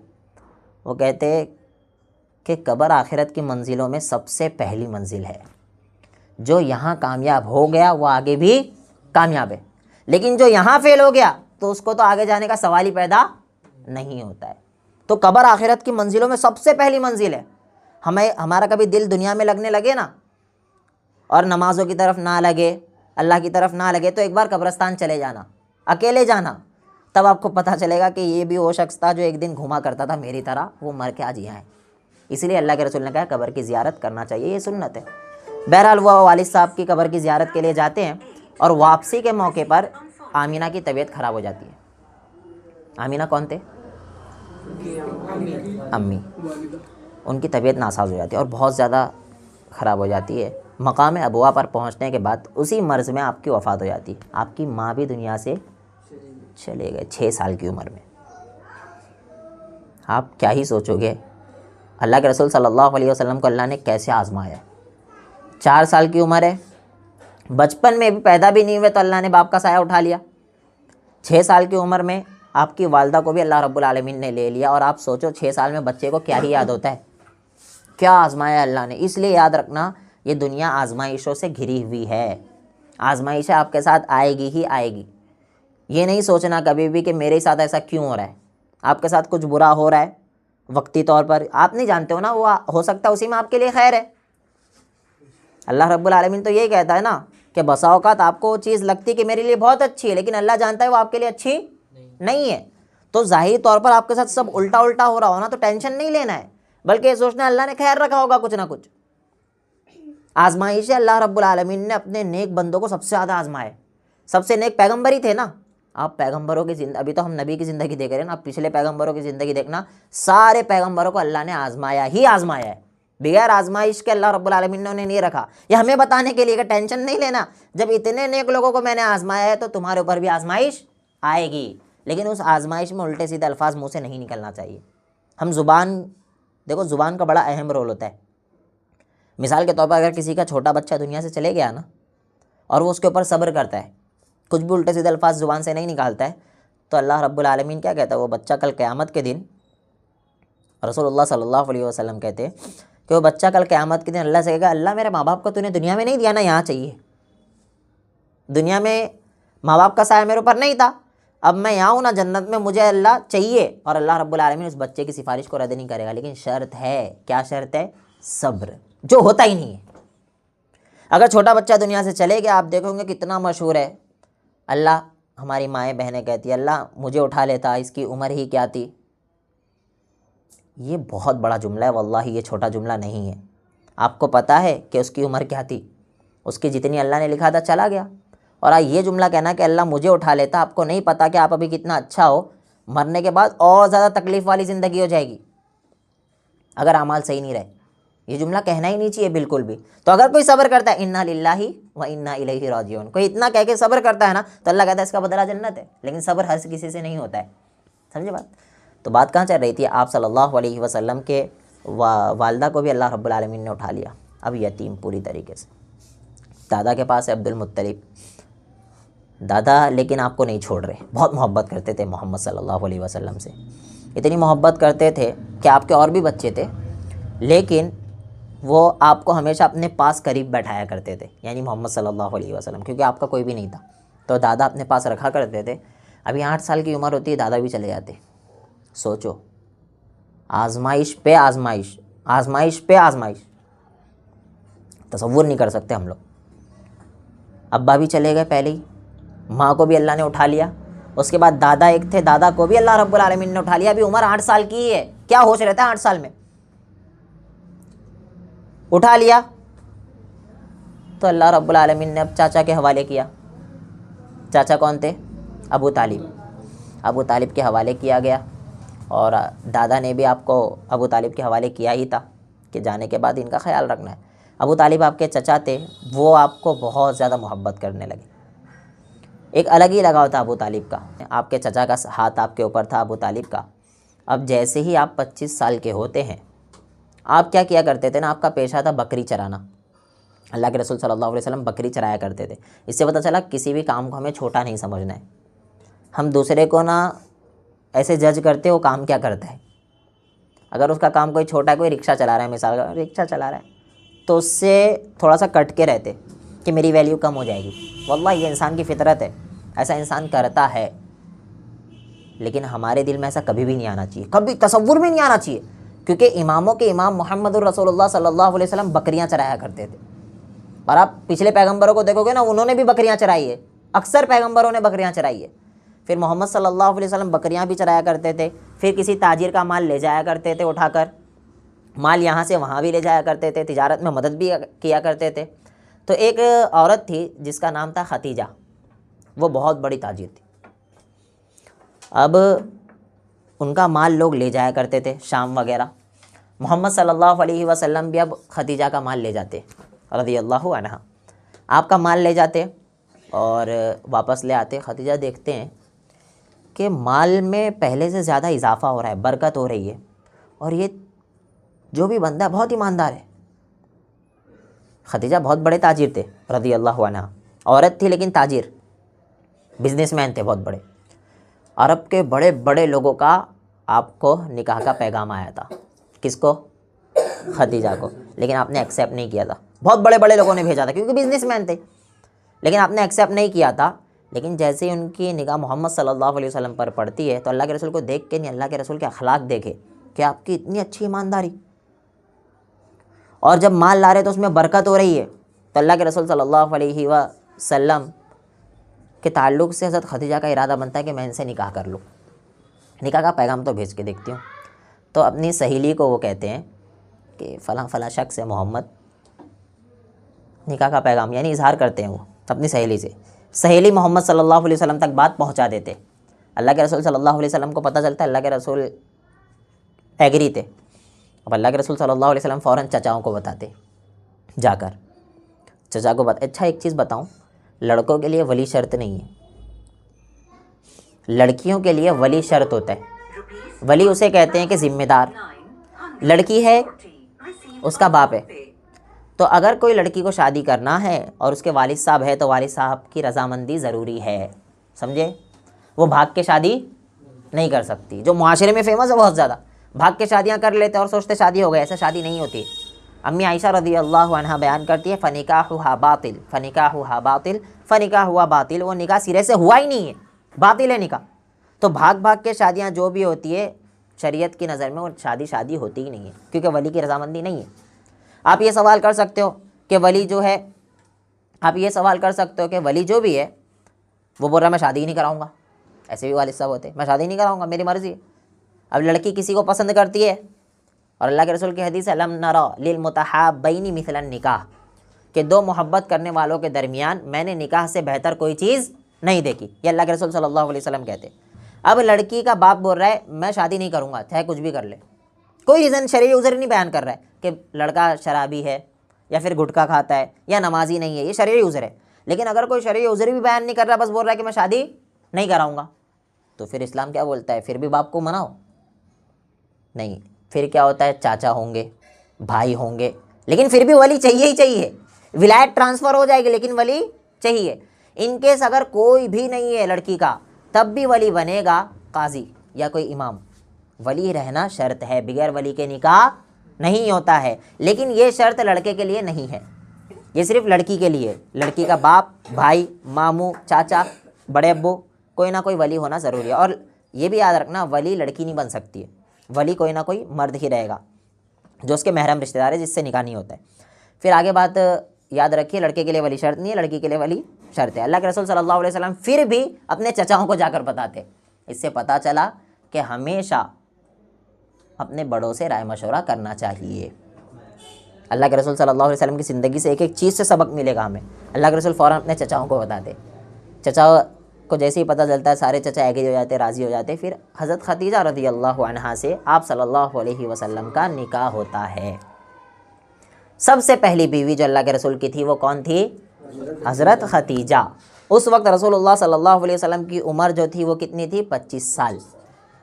وہ کہتے کہ قبر آخرت کی منزلوں میں سب سے پہلی منزل ہے، جو یہاں کامیاب ہو گیا وہ آگے بھی کامیاب ہے، لیکن جو یہاں فیل ہو گیا تو اس کو تو آگے جانے کا سوال ہی پیدا نہیں ہوتا ہے۔ تو قبر آخرت کی منزلوں میں سب سے پہلی منزل ہے۔ ہمارا کبھی دل دنیا میں لگنے لگے نا، اور نمازوں کی طرف نہ لگے، اللہ کی طرف نہ لگے، تو ایک بار قبرستان چلے جانا، اکیلے جانا، تب آپ کو پتہ چلے گا کہ یہ بھی وہ شخص تھا جو ایک دن گھوما کرتا تھا میری طرح، وہ مر کے آج یہاں ہے۔ اسی لیے اللہ کے رسول نے کہا قبر کی زیارت کرنا چاہیے، یہ سنت ہے۔ بہرحال وہ والد صاحب کی قبر کی زیارت کے لیے جاتے ہیں، اور واپسی کے موقع پر آمینہ کی طبیعت خراب ہو جاتی ہے۔ آمینہ کون تھے؟ امی۔ ان کی طبیعت ناساز ہو جاتی ہے اور بہت زیادہ خراب ہو جاتی ہے۔ مقام ابوا پر پہنچنے کے بعد اسی مرض میں آپ کی وفات ہو جاتی ہے۔ آپ کی ماں بھی دنیا سے چلے گئے 6 سال کی عمر میں۔ آپ کیا ہی سوچو گے اللہ کے رسول صلی اللہ علیہ وسلم کو اللہ نے کیسے آزمایا ہے۔ 4 سال کی عمر ہے، بچپن میں بھی پیدا بھی نہیں ہوئے تو اللہ نے باپ کا سایہ اٹھا لیا۔ 6 سال کی عمر میں آپ کی والدہ کو بھی اللہ رب العالمین نے لے لیا، اور آپ سوچو 6 سال میں بچے کو کیا ہی یاد ہوتا ہے، کیا آزمایا اللہ نے۔ اس لیے یاد رکھنا یہ دنیا آزمائشوں سے گھری ہوئی ہے، آزمائشیں آپ کے ساتھ آئے گی ہی آئے گی۔ یہ نہیں سوچنا کبھی بھی کہ میرے ساتھ ایسا کیوں ہو رہا ہے۔ آپ کے ساتھ کچھ برا ہو رہا ہے وقتی طور پر، آپ نہیں جانتے ہو نا، وہ ہو سکتا ہے اسی میں آپ کے لیے خیر ہے۔ اللہ رب العالمین تو یہی کہتا ہے نا کہ بسا اوقات آپ کو وہ چیز لگتی کہ میرے لیے بہت اچھی ہے، لیکن اللہ جانتا ہے وہ آپ کے لیے اچھی نہیں ہے۔ تو ظاہری طور پر آپ کے ساتھ سب الٹا الٹا ہو رہا ہو نا، تو ٹینشن نہیں لینا ہے، بلکہ یہ سوچنا ہے اللہ نے خیر رکھا ہوگا کچھ نہ کچھ۔ آزمائش اللہ رب العالمین نے اپنے نیک بندوں کو سب سے زیادہ آزمائے۔ سب سے نیک پیغمبر ہی تھے نا۔ آپ پیغمبروں کی زندگی، ابھی تو ہم نبی کی زندگی دیکھ رہے ہیں نا، آپ پچھلے پیغمبروں کی زندگی دیکھنا، سارے پیغمبروں کو اللہ نے آزمایا ہی آزمایا ہے، بغیر آزمائش کے اللہ رب العالمین نے انہیں نہیں رکھا۔ یہ ہمیں بتانے کے لیے کہ ٹینشن نہیں لینا، جب اتنے نیک لوگوں کو میں نے آزمایا ہے تو تمہارے اوپر بھی آزمائش آئے گی، لیکن اس آزمائش میں الٹے سیدھے الفاظ منہ سے نہیں نکلنا چاہیے۔ ہم زبان، دیکھو زبان کا بڑا اہم رول ہوتا ہے۔ مثال کے طور پر اگر کسی کا چھوٹا بچہ دنیا سے چلے گیا نا، اور وہ اس کے اوپر صبر کرتا ہے، کچھ بھی الٹے سیدھے الفاظ زبان سے نہیں نکالتا ہے، تو اللہ رب العالمین کیا کہتا ہے، وہ بچہ کل قیامت کے دن، رسول اللہ صلی اللہ علیہ وسلم کہتے ہیں کہ وہ بچہ کل قیامت کے دن اللہ سے کہے گا، اللہ میرے ماں باپ کو تو نے دنیا میں نہیں دیا نا، یہاں چاہیے، دنیا میں ماں باپ کا سایہ میرے اوپر نہیں تھا، اب میں یہاں ہوں نا جنت میں، مجھے اللہ چاہیے۔ اور اللہ رب العالمین اس بچے کی سفارش کو رد نہیں کرے گا، لیکن شرط ہے، کیا شرط ہے؟ صبر، جو ہوتا ہی نہیں ہے۔ اگر چھوٹا بچہ دنیا سے چلے گیا، آپ دیکھو گے کتنا مشہور ہے، اللہ، ہماری مائیں بہنیں کہتی ہیں اللہ مجھے اٹھا لیتا، اس کی عمر ہی کیا تھی۔ یہ بہت بڑا جملہ ہے، واللہ یہ چھوٹا جملہ نہیں ہے۔ آپ کو پتہ ہے کہ اس کی عمر کیا تھی؟ اس کی جتنی اللہ نے لکھا تھا چلا گیا۔ اور یہ جملہ کہنا کہ اللہ مجھے اٹھا لیتا، آپ کو نہیں پتہ کہ آپ ابھی کتنا اچھا ہو، مرنے کے بعد اور زیادہ تکلیف والی زندگی ہو جائے گی اگر اعمال صحیح نہیں رہے۔ یہ جملہ کہنا ہی نہیں چاہیے بالکل بھی۔ تو اگر کوئی صبر کرتا ہے، انا للہ و انا الیہ راجعون، کوئی اتنا کہہ کے صبر کرتا ہے نا، تو اللہ کہتا ہے اس کا بدلہ جنت ہے۔ لیکن صبر ہر کسی سے نہیں ہوتا ہے، سمجھے بات؟ تو بات کہاں چل رہی تھی؟ آپ صلی اللہ علیہ وسلم کے والدہ کو بھی اللہ رب العالمین نے اٹھا لیا، اب یتیم پوری طریقے سے۔ دادا کے پاس ہے عبد المطلب، دادا لیکن آپ کو نہیں چھوڑ رہے، بہت محبت کرتے تھے محمد صلی اللہ علیہ وسلم سے، اتنی محبت کرتے تھے کہ آپ کے اور بھی بچے تھے، لیکن وہ آپ کو ہمیشہ اپنے پاس قریب بیٹھایا کرتے تھے، یعنی محمد صلی اللہ علیہ وسلم، کیونکہ آپ کا کوئی بھی نہیں تھا، تو دادا اپنے پاس رکھا کرتے تھے۔ ابھی 8 سال کی عمر ہوتی ہے، دادا بھی چلے جاتے۔ سوچو، آزمائش پہ آزمائش، آزمائش پہ آزمائش، تصور نہیں کر سکتے ہم لوگ۔ ابا بھی چلے گئے پہلے ہی، ماں کو بھی اللہ نے اٹھا لیا، اس کے بعد دادا ایک تھے، دادا کو بھی اللہ رب العالمین نے اٹھا لیا، ابھی عمر 8 سال کی ہے، کیا ہوش رہتا ہے 8 سال میں؟ اٹھا لیا تو اللہ رب العالمین نے اب چاچا کے حوالے کیا۔ چاچا کون تھے؟ ابو طالب۔ ابو طالب کے حوالے کیا گیا، اور دادا نے بھی آپ کو ابو طالب کے حوالے کیا ہی تھا کہ جانے کے بعد ان کا خیال رکھنا ہے۔ ابو طالب آپ کے چچا تھے، وہ آپ کو بہت زیادہ محبت کرنے لگے، ایک الگ ہی لگاؤ تھا ابو طالب کا۔ آپ کے چچا کا ہاتھ آپ کے اوپر تھا ابو طالب کا۔ اب جیسے ہی آپ 25 سال کے ہوتے ہیں، آپ کیا کیا کرتے تھے نا، آپ کا پیشہ تھا بکری چرانا۔ اللہ کے رسول صلی اللہ علیہ وسلم بکری چرایا کرتے تھے۔ اس سے پتہ چلا کسی بھی کام کو ہمیں چھوٹا نہیں سمجھنا ہے۔ ہم دوسرے کو نہ ایسے جج کرتے وہ کام کیا کرتا ہے، اگر اس کا کام کوئی چھوٹا ہے، کوئی رکشہ چلا رہا ہے، مثال کا رکشہ چلا رہا ہے، تو اس سے تھوڑا سا کٹ کے رہتے کہ میری ویلیو کم ہو جائے گی. واللہ یہ انسان کی فطرت ہے، ایسا انسان کرتا ہے. لیکن ہمارے دل میں ایسا کبھی بھی نہیں آنا چاہیے، کبھی تصور بھی نہیں آنا چاہیے، کیونکہ اماموں کے امام محمد الرسول اللہ صلی اللہ علیہ وسلم بکریاں چرایا کرتے تھے. اور آپ پچھلے پیغمبروں کو دیکھو گے نا، انہوں نے بھی بکریاں چرائی ہے، اکثر پیغمبروں نے بکریاں چرائی ہے. پھر محمد صلی اللہ علیہ وسلم بکریاں بھی چرایا کرتے تھے. پھر کسی تاجر کا مال لے جایا کرتے تھے اٹھا کر، مال یہاں سے وہاں بھی لے جایا کرتے تھے، تجارت میں مدد بھی کیا کرتے تھے. تو ایک عورت تھی جس کا نام تھا ختیجہ، وہ بہت بڑی تاجر تھی. اب ان کا مال لوگ لے جایا کرتے تھے شام وغیرہ. محمد صلی اللہ علیہ وسلم بھی اب ختیجہ کا مال لے جاتے رضی اللہ عنہ. آپ کا مال لے جاتے اور واپس لے آتے. ختیجہ دیکھتے ہیں کہ مال میں پہلے سے زیادہ اضافہ ہو رہا ہے، برکت ہو رہی ہے، اور یہ جو بھی بندہ ہے بہت ایماندار ہے. ختیجہ بہت بڑے تاجر تھے رضی اللہ عنہ، عورت تھی لیکن تاجر، بزنس مین تھے بہت بڑے. عرب کے بڑے بڑے لوگوں کا آپ کو نکاح کا پیغام آیا تھا. کس کو؟ ختیجہ کو. لیکن آپ نے ایکسیپٹ نہیں کیا تھا. بہت بڑے بڑے لوگوں نے بھیجا تھا کیونکہ بزنس مین تھے، لیکن آپ نے ایکسیپٹ نہیں کیا تھا. لیکن جیسے ہی ان کی نگاہ محمد صلی اللہ علیہ وسلم پر پڑتی ہے تو اللہ کے رسول کو دیکھ کے نہیں، اللہ کے رسول کے اخلاق دیکھے کہ آپ کی اتنی اچھی ایمانداری، اور جب مال لا رہے تو اس میں برکت ہو رہی ہے، تو اللہ کے رسول صلی اللہ علیہ وسلم کے تعلق سے حضرت ختیجہ کا ارادہ بنتا ہے کہ میں ان سے نکاح کر لوں. نکاح کا پیغام تو بھیج کے دیکھتی ہوں. تو اپنی سہیلی کو وہ کہتے ہیں کہ فلاں فلاں شخص ہے محمد، نکاح کا پیغام، یعنی اظہار کرتے ہیں وہ اپنی سہیلی سے. سہیلی محمد صلی اللہ علیہ وسلم تک بات پہنچا دیتے. اللہ کے رسول صلی اللہ علیہ وسلم کو پتہ چلتا ہے، اللہ کے رسول ایگری تھے. اب اللہ کے رسول صلی اللہ علیہ وسلم فوراً چچاؤں کو بتاتے، جا کر چچا کو اچھا ایک چیز بتاؤں، لڑکوں کے لیے ولی شرط نہیں ہے، لڑکیوں کے لیے ولی شرط ہوتا ہے. ولی اسے کہتے ہیں کہ ذمہ دار. لڑکی ہے، اس کا باپ ہے. تو اگر کوئی لڑکی کو شادی کرنا ہے اور اس کے والد صاحب ہے تو والد صاحب کی رضامندی ضروری ہے. سمجھے؟ وہ بھاگ کے شادی نہیں کر سکتی، جو معاشرے میں فیمس ہے بہت زیادہ. بھاگ کے شادیاں کر لیتے اور سوچتے شادی ہو گئے، ایسا شادی نہیں ہوتی. امی عائشہ رضی اللہ عنہا بیان کرتی ہے فنکاحھا باطل، فنکاحھا باطل، فنکاح ہوا باطل. وہ نکاح سرے سے ہوا ہی نہیں ہے، باطل ہے نکاح. تو بھاگ بھاگ کے شادیاں جو بھی ہوتی ہے شریعت کی نظر میں وہ شادی ہوتی ہی نہیں ہے، کیونکہ ولی کی رضامندی نہیں ہے. آپ یہ سوال کر سکتے ہو کہ ولی جو ہے، آپ یہ سوال کر سکتے ہو کہ ولی جو بھی ہے وہ بول رہا ہے میں شادی ہی نہیں کراؤں گا. ایسے بھی والد صاحب ہوتے، میں شادی نہیں کراؤں گا، میری مرضی ہے. اب لڑکی کسی کو پسند کرتی ہے، اور اللہ کے رسول کی حدیث ہے لم نرا للمتحابین مثل النکاح، کہ دو محبت کرنے والوں کے درمیان میں نے نکاح سے بہتر کوئی چیز نہیں دیکھی. یہ اللہ کے رسول صلی اللہ علیہ وسلم کہتے. اب لڑکی کا باپ بول رہا ہے میں شادی نہیں کروں گا چاہے کچھ بھی کر لے، کوئی ریزن شرعی عذر نہیں بیان کر رہا ہے کہ لڑکا شرابی ہے یا پھر گٹکا کھاتا ہے یا نمازی نہیں ہے، یہ شرعی عذر ہے. لیکن اگر کوئی شرعی عذر بھی بیان نہیں کر رہا، بس بول رہا ہے کہ میں شادی نہیں کراؤں گا، تو پھر اسلام کیا بولتا ہے؟ پھر بھی باپ کو مناؤ. نہیں، پھر کیا ہوتا ہے؟ چاچا ہوں گے، بھائی ہوں گے، لیکن پھر بھی ولی چاہیے ہی چاہیے. ولایت ٹرانسفر ہو جائے گی لیکن ولی چاہیے. ان کیس اگر کوئی بھی نہیں ہے لڑکی کا، تب بھی ولی بنے گا قاضی یا کوئی امام. ولی رہنا شرط ہے، بغیر ولی کے نکاح نہیں ہوتا ہے. لیکن یہ شرط لڑکے کے لیے نہیں ہے، یہ صرف لڑکی کے لیے. لڑکی کا باپ، بھائی، ماموں، چاچا، بڑے ابو، کوئی نہ کوئی ولی ہونا ضروری ہے. اور یہ بھی یاد رکھنا، ولی لڑکی نہیں بن سکتی ہے، ولی کوئی نہ کوئی مرد ہی رہے گا جو اس کے محرم رشتہ دار ہے، جس سے نکاح نہیں ہوتا ہے. پھر آگے بات یاد رکھیے، لڑکے کے لیے ولی شرط نہیں ہے، لڑکی کے لیے ولی شرط ہے. اللہ کے رسول صلی اللہ علیہ وسلم پھر بھی اپنے چچاؤں کو جا کر بتاتے. اس سے پتہ چلا کہ ہمیشہ اپنے بڑوں سے رائے مشورہ کرنا چاہیے. اللہ کے رسول صلی اللہ علیہ وسلم کی زندگی سے ایک ایک چیز سے سبق ملے گا ہمیں. اللہ کے رسول فوراً اپنے چچاؤں کو بتاتے. چچا کو جیسے ہی پتہ چلتا ہے سارے چچا ایگری ہو جاتے، راضی ہو جاتے. پھر حضرت ختیجہ رضی اللہ عنہا سے آپ صلی اللہ علیہ وسلم کا نکاح ہوتا ہے. سب سے پہلی بیوی جو اللہ کے رسول کی تھی وہ کون تھی؟ حضرت ختیجہ. اس وقت رسول اللہ صلی اللہ علیہ وسلم کی عمر جو تھی وہ کتنی تھی؟ 25 سال.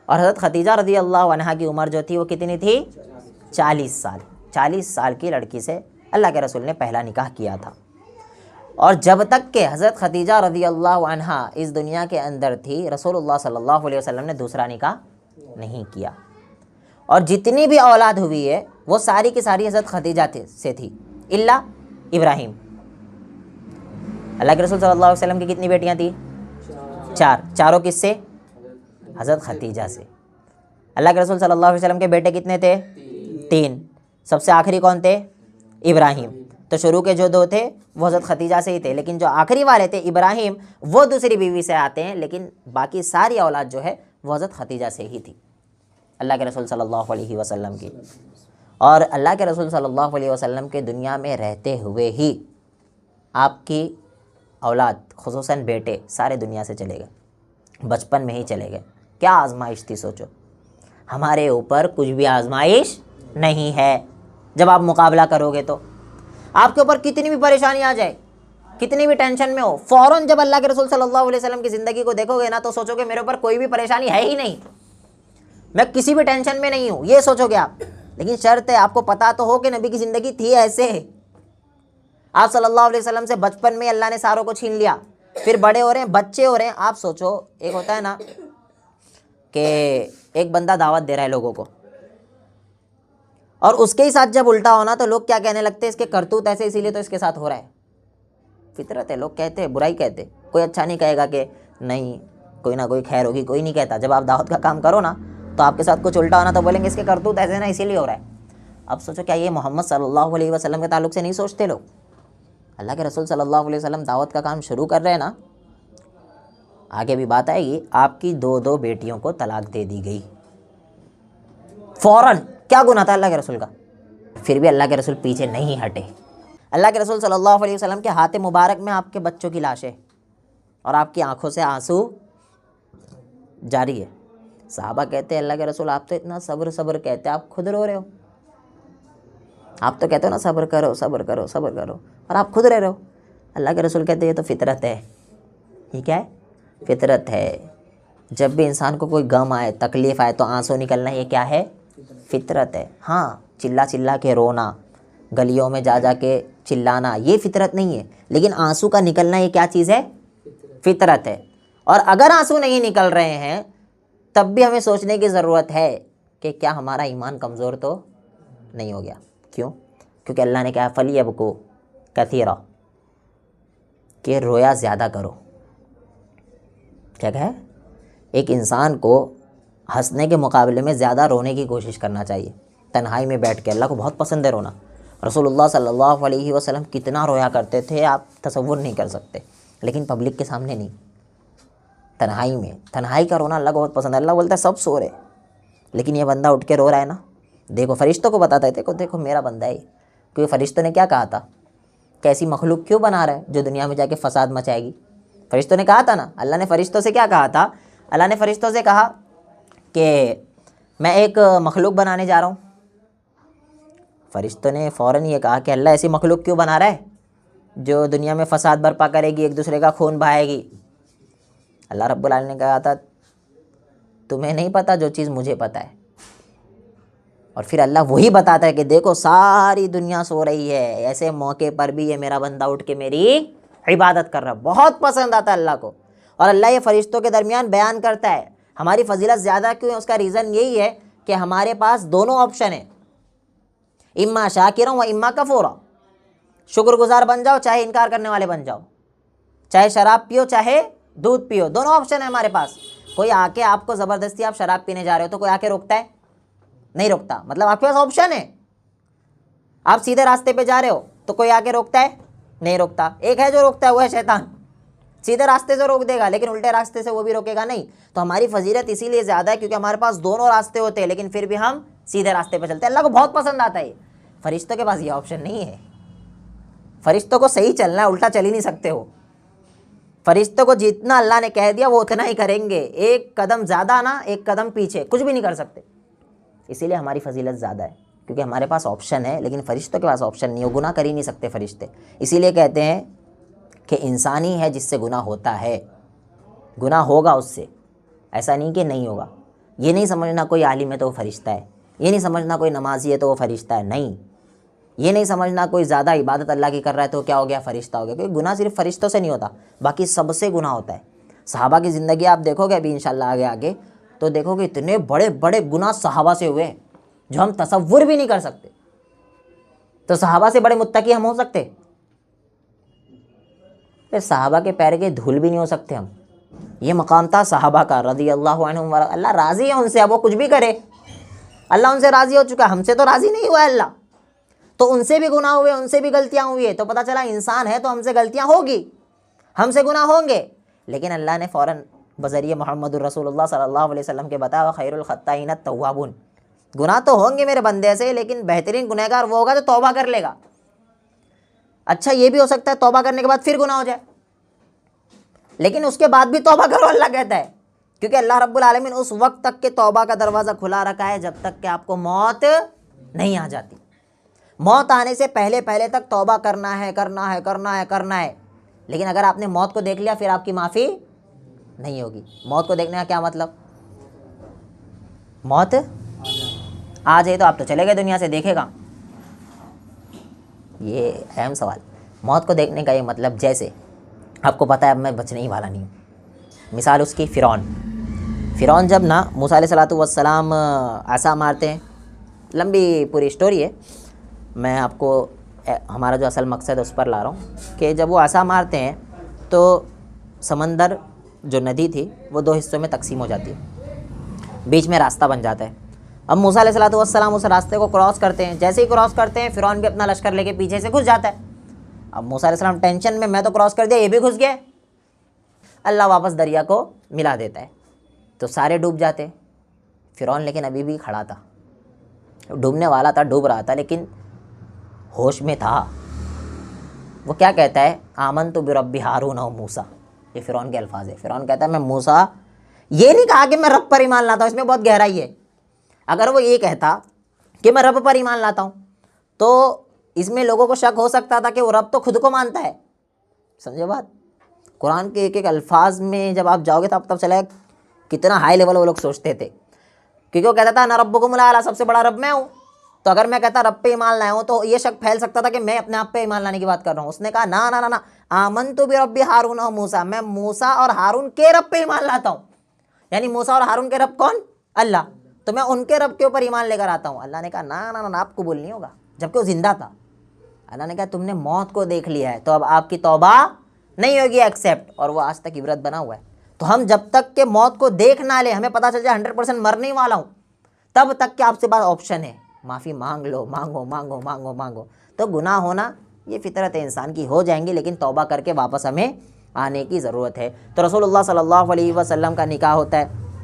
اور حضرت ختیجہ رضی اللہ عنہا کی عمر جو تھی وہ کتنی تھی؟ 40 سال. 40 سال کی لڑکی سے اللہ کے رسول نے پہلا نکاح کیا تھا. اور جب تک کہ حضرت ختیجہ رضی اللہ عنہا اس دنیا کے اندر تھی، رسول اللہ صلی اللہ علیہ وسلم نے دوسرا نکاح نہیں کیا. اور جتنی بھی اولاد ہوئی ہے وہ ساری کی ساری حضرت خدیجہ سے تھی الا ابراہیم۔ اللہ کے رسول صلی اللہ علیہ وسلم کی کتنی بیٹیاں تھیں؟ 4۔ چاروں کس سے؟ حضرت خدیجہ سے۔ اللہ کے رسول صلی اللہ علیہ وسلم کے بیٹے کتنے تھے؟ 3۔ سب سے آخری کون تھے؟ ابراہیم۔ تو شروع کے جو 2 تھے وہ حضرت خدیجہ سے ہی تھے، لیکن جو آخری والے تھے ابراہیم وہ دوسری بیوی سے آتے ہیں، لیکن باقی ساری اولاد جو ہے وہ حضرت خدیجہ سے ہی تھی اللہ کے رسول صلی اللہ علیہ وسلم کی۔ اور اللہ کے رسول صلی اللہ علیہ وسلم کے دنیا میں رہتے ہوئے ہی آپ کی اولاد خصوصاً بیٹے سارے دنیا سے چلے گئے، بچپن میں ہی چلے گئے۔ کیا آزمائش تھی سوچو، ہمارے اوپر کچھ بھی آزمائش نہیں ہے۔ جب آپ مقابلہ کرو گے تو آپ کے اوپر کتنی بھی پریشانی آ جائے، کتنی بھی ٹینشن میں ہو، فوراً جب اللہ کے رسول صلی اللہ علیہ وسلم کی زندگی کو دیکھو گے نا تو سوچو کہ میرے اوپر کوئی بھی پریشانی ہے ہی نہیں، میں کسی بھی ٹینشن میں نہیں ہوں، یہ سوچو گے آپ۔ لیکن شرط ہے آپ کو پتہ تو ہو کہ نبی کی زندگی تھی ایسے۔ آپ صلی اللہ علیہ وسلم سے بچپن میں اللہ نے ساروں کو چھین لیا، پھر بڑے ہو رہے ہیں، بچے ہو رہے ہیں۔ آپ سوچو، ایک ہوتا ہے نا کہ ایک بندہ دعوت دے رہا ہے لوگوں کو، اور اس کے ہی ساتھ جب الٹا ہونا تو لوگ کیا کہنے لگتے ہیں؟ اس کے کرتوت ایسے اسی لیے تو اس کے ساتھ ہو رہا ہے۔ فطرت ہے، لوگ کہتے ہیں، برائی کہتے ہیں، کوئی اچھا نہیں کہے گا کہ نہیں کوئی نہ کوئی خیر ہوگی، کوئی نہیں کہتا۔ جب آپ دعوت کا کام کرو نا تو آپ کے ساتھ کچھ الٹا ہونا تو بولیں گے اس کے کرتوت ایسے نا اسی لیے ہو رہا ہے۔ اب سوچو کیا یہ محمد صلی اللہ علیہ وسلم کے تعلق سے نہیں سوچتے لوگ؟ اللہ کے رسول صلی اللہ علیہ وسلم دعوت کا کام شروع کر رہے ہیں نا، آگے بھی بات آئے گی، آپ کی 2 بیٹیوں کو طلاق دے دی گئی فوراً۔ کیا گناہ تھا اللہ کے رسول کا؟ پھر بھی اللہ کے رسول پیچھے نہیں ہٹے۔ اللہ کے رسول صلی اللہ علیہ وسلم کے ہاتھ مبارک میں آپ کے بچوں کی لاش ہے اور آپ کی آنکھوں سے آنسو جاری ہے۔ صحابہ کہتے ہیں اللہ کے رسول آپ تو اتنا صبر کہتے ہیں، آپ خود رو رہے ہو، آپ تو کہتے ہو نا صبر کرو صبر کرو صبر کرو، اور آپ خود رہ رہے ہو۔ اللہ کے رسول کہتے ہیں یہ تو فطرت ہے۔ یہ کیا ہے؟ فطرت ہے۔ جب بھی انسان کو کوئی غم آئے، تکلیف آئے تو آنسو نکلنا، یہ کیا ہے؟ فطرت ہے۔ ہاں، چلا چلا کے رونا، گلیوں میں جا کے چلانا، یہ فطرت نہیں ہے، لیکن آنسو کا نکلنا یہ کیا چیز ہے؟ فطرت ہے۔ اور اگر آنسو نہیں نکل رہے ہیں تب بھی ہمیں سوچنے کی ضرورت ہے کہ کیا ہمارا ایمان کمزور تو نہیں ہو گیا؟ کیوں؟ کیونکہ اللہ نے کہا فَلْيَبْكُوا كَثِيرًا، کہ رویا زیادہ کرو۔ کیا کہا ہے؟ ایک انسان کو ہنسنے کے مقابلے میں زیادہ رونے کی کوشش کرنا چاہیے۔ تنہائی میں بیٹھ کے، اللہ کو بہت پسند ہے رونا۔ رسول اللہ صلی اللہ علیہ وسلم کتنا رویا کرتے تھے آپ تصور نہیں کر سکتے، لیکن پبلک کے سامنے نہیں، تنہائی میں۔ تنہائی کا رونا اللہ کو بہت پسند ہے۔ اللہ بولتا ہے سب سو رہے لیکن یہ بندہ اٹھ کے رو رہا ہے نا، دیکھو فرشتوں کو بتاتا ہے، دیکھو میرا بندہ ہے۔ کیونکہ فرشتوں نے کیا کہا تھا کہ ایسی مخلوق کیوں بنا رہا ہے جو دنیا میں جا کے فساد مچائے گی؟ فرشتوں نے کہا تھا نا، اللہ نے فرشتوں سے کیا کہا تھا؟ اللہ نے فرشتوں سے کہا کہ میں ایک مخلوق بنانے جا رہا ہوں۔ فرشتوں نے فوراً یہ کہا کہ اللہ ایسی مخلوق کیوں بنا رہا ہے جو دنیا میں فساد برپا کرے گی، ایک دوسرے کا خون بہائے گی؟ اللہ رب العالمین نے کہا تھا تمہیں نہیں پتہ جو چیز مجھے پتہ ہے۔ اور پھر اللہ وہی بتاتا ہے کہ دیکھو ساری دنیا سو رہی ہے، ایسے موقع پر بھی یہ میرا بندہ اٹھ کے میری عبادت کر رہا ہے۔ بہت پسند آتا ہے اللہ کو، اور اللہ یہ فرشتوں کے درمیان بیان کرتا ہے۔ ہماری فضیلت زیادہ کیوں ہے؟ اس کا ریزن یہی ہے کہ ہمارے پاس دونوں آپشن ہیں، اما شاکرا و اما کفورا۔ شکر گزار بن جاؤ، چاہے انکار کرنے والے بن جاؤ، چاہے شراب پیو چاہے دودھ پیو، دونوں آپشن ہے ہمارے پاس۔ کوئی آ کے آپ کو زبردستی آپ شراب پینے جا رہے ہو تو کوئی آ کے روکتا ہے؟ نہیں روکتا۔ مطلب آپ کے پاس آپشن ہے، آپ سیدھے راستے پہ جا رہے ہو تو کوئی آ کے روکتا ہے؟ نہیں روکتا۔ ایک ہے جو روکتا ہے، وہ ہے شیطان، سیدھے راستے سے روک دے گا لیکن الٹے راستے سے وہ بھی روکے گا نہیں۔ تو ہماری فضیلت اسی لیے زیادہ ہے کیونکہ ہمارے پاس دونوں راستے ہوتے ہیں لیکن پھر بھی ہم سیدھے راستے پہ چلتے ہیں۔ اللہ کو بہت پسند آتا ہے۔ فرشتوں کے پاس یہ آپشن نہیں ہے۔ فرشتوں کو صحیح چلنا ہے، الٹا چل ہی نہیں سکتے ہو۔ فرشتوں کو جتنا اللہ نے کہہ دیا وہ اتنا ہی کریں گے، ایک قدم زیادہ نہ ایک قدم پیچھے، کچھ بھی نہیں کر سکتے۔ اسی لیے ہماری فضیلت زیادہ ہے کیونکہ ہمارے پاس آپشن ہے، لیکن فرشتوں کے پاس آپشن نہیں ہے، وہ گناہ کر ہی نہیں سکتے فرشتے۔ اسی لیے کہتے ہیں کہ انسانی ہے جس سے گناہ ہوتا ہے، گناہ ہوگا اس سے، ایسا نہیں کہ نہیں ہوگا۔ یہ نہیں سمجھنا کوئی عالم ہے تو وہ فرشتہ ہے، یہ نہیں سمجھنا کوئی نمازی ہے تو وہ فرشتہ ہے، نہیں۔ یہ نہیں سمجھنا کوئی زیادہ عبادت اللہ کی کر رہا ہے تو کیا ہو گیا؟ فرشتہ ہو گیا۔ کیونکہ گناہ صرف فرشتوں سے نہیں ہوتا، باقی سب سے گناہ ہوتا ہے۔ صحابہ کی زندگی آپ دیکھو گے ابھی انشاءاللہ آگے تو دیکھو گے اتنے بڑے بڑے گناہ صحابہ سے ہوئے، جو ہم تصور بھی نہیں کر سکتے. تو صحابہ سے بڑے متقی ہم ہو سکتے؟ پھر صحابہ کے پیر کے دھول بھی نہیں ہو سکتے ہم. یہ مقام تھا صحابہ کا رضی اللہ عنہم. اللہ راضی ہے ان سے، اب وہ کچھ بھی کرے، اللہ ان سے راضی ہو چکا. ہم سے تو راضی نہیں ہوا اللہ، تو ان سے بھی گناہ ہوئے، ان سے بھی غلطیاں ہوئی ہے. تو پتہ چلا انسان ہے تو ہم سے غلطیاں ہوگی، ہم سے گناہ ہوں گے، لیکن اللہ نے فوراً بذریعہ محمد الرسول اللہ صلی اللہ علیہ وسلم کے بتایا خیر الخطائین التوابون. گناہ تو ہوں گے میرے بندے سے، لیکن بہترین گنہگار وہ ہوگا جو توبہ کر لے گا. اچھا یہ بھی ہو سکتا ہے توبہ کرنے کے بعد پھر گناہ ہو جائے، لیکن اس کے بعد بھی توبہ کرو اللہ کہتا ہے، کیونکہ اللہ رب العالمین اس وقت تک کہ توبہ کا دروازہ کھلا رکھا ہے جب تک کہ آپ کو موت نہیں آ جاتی. موت آنے سے پہلے تک توبہ کرنا ہے. لیکن اگر آپ نے موت کو دیکھ لیا پھر آپ کی معافی نہیں ہوگی. موت کو دیکھنے کا کیا مطلب؟ موت آ جائے تو آپ تو چلے گئے دنیا سے، دیکھے گا؟ یہ اہم سوال. موت کو دیکھنے کا یہ مطلب جیسے آپ کو پتہ ہے اب میں بچنے ہی والا نہیں ہوں. مثال اس کی فرعون جب نا موسیٰ علیہ الصلوۃ والسلام عصا مارتے ہیں، لمبی پوری اسٹوری ہے، میں آپ کو ہمارا جو اصل مقصد ہے اس پر لا رہا ہوں کہ جب وہ عصا مارتے ہیں تو سمندر جو ندی تھی وہ 2 حصوں میں تقسیم ہو جاتی ہے، بیچ میں راستہ بن جاتا ہے. اب موسیٰ علیہ الصلوۃ والسلام اس راستے کو کراس کرتے ہیں. جیسے ہی کراس کرتے ہیں فرعون بھی اپنا لشکر لے کے پیچھے سے گھس جاتا ہے. اب موسیٰ علیہ السلام ٹینشن میں تو کراس کر دیا، یہ بھی گھس گئے. اللہ واپس دریا کو ملا دیتا ہے تو سارے ڈوب جاتے. فرعون لیکن ابھی بھی کھڑا تھا، ڈوبنے والا تھا، ڈوب رہا تھا لیکن ہوش میں تھا. وہ کیا کہتا ہے؟ آمنت برب ہارون و موسیٰ. یہ فرعون کے الفاظ ہے. فرعون کہتا ہے میں موسیٰ، یہ نہیں کہا کہ میں رب پر ایمان لاتا ہوں، اس میں بہت گہرائی ہے. اگر وہ یہ کہتا کہ میں رب پر ایمان لاتا ہوں تو اس میں لوگوں کو شک ہو سکتا تھا کہ وہ رب تو خود کو مانتا ہے. سمجھے بات؟ قرآن کے ایک الفاظ میں جب آپ جاؤ گے تو آپ تب چلے کتنا ہائی لیول وہ لوگ سوچتے تھے، کیونکہ وہ کہتا تھا نا ربکم الاعلی، سب سے بڑا رب میں ہوں. تو اگر میں کہتا رب پہ ایمان لایا ہوں تو یہ شک پھیل سکتا تھا کہ میں اپنے آپ پہ ایمان لانے کی بات کر رہا ہوں. اس نے کہا نا نا نا نا، آمنت برب ہارون و موسیٰ، میں موسیٰ اور ہارون کے رب پہ ایمان لاتا ہوں. یعنی موسیٰ اور ہارون کے رب کون؟ اللہ. تو میں ان کے رب کے اوپر ایمان لے کر آتا ہوں. اللہ نے کہا نا نا نا، آپ قبول نہیں ہوگا، جبکہ وہ زندہ تھا. اللہ نے کہا تم نے موت کو دیکھ لیا ہے تو اب آپ کی توبہ نہیں ہوگی ایکسیپٹ. اور وہ آج تک عبرت بنا ہوا ہے. تو ہم جب تک کہ موت کو دیکھ نہ لیں، ہمیں پتہ چل جائے 100% مرنے والا ہوں، تب تک کہ آپ سے بات آپشن ہے، معافی مانگ لو، مانگو. تو گناہ ہونا یہ فطرت انسان کی، ہو جائیں گے، لیکن توبہ کر کے واپس ہمیں آنے کی ضرورت ہے. تو رسول اللہ صلی اللہ علیہ وسلم کا نکاح ہوتا ہے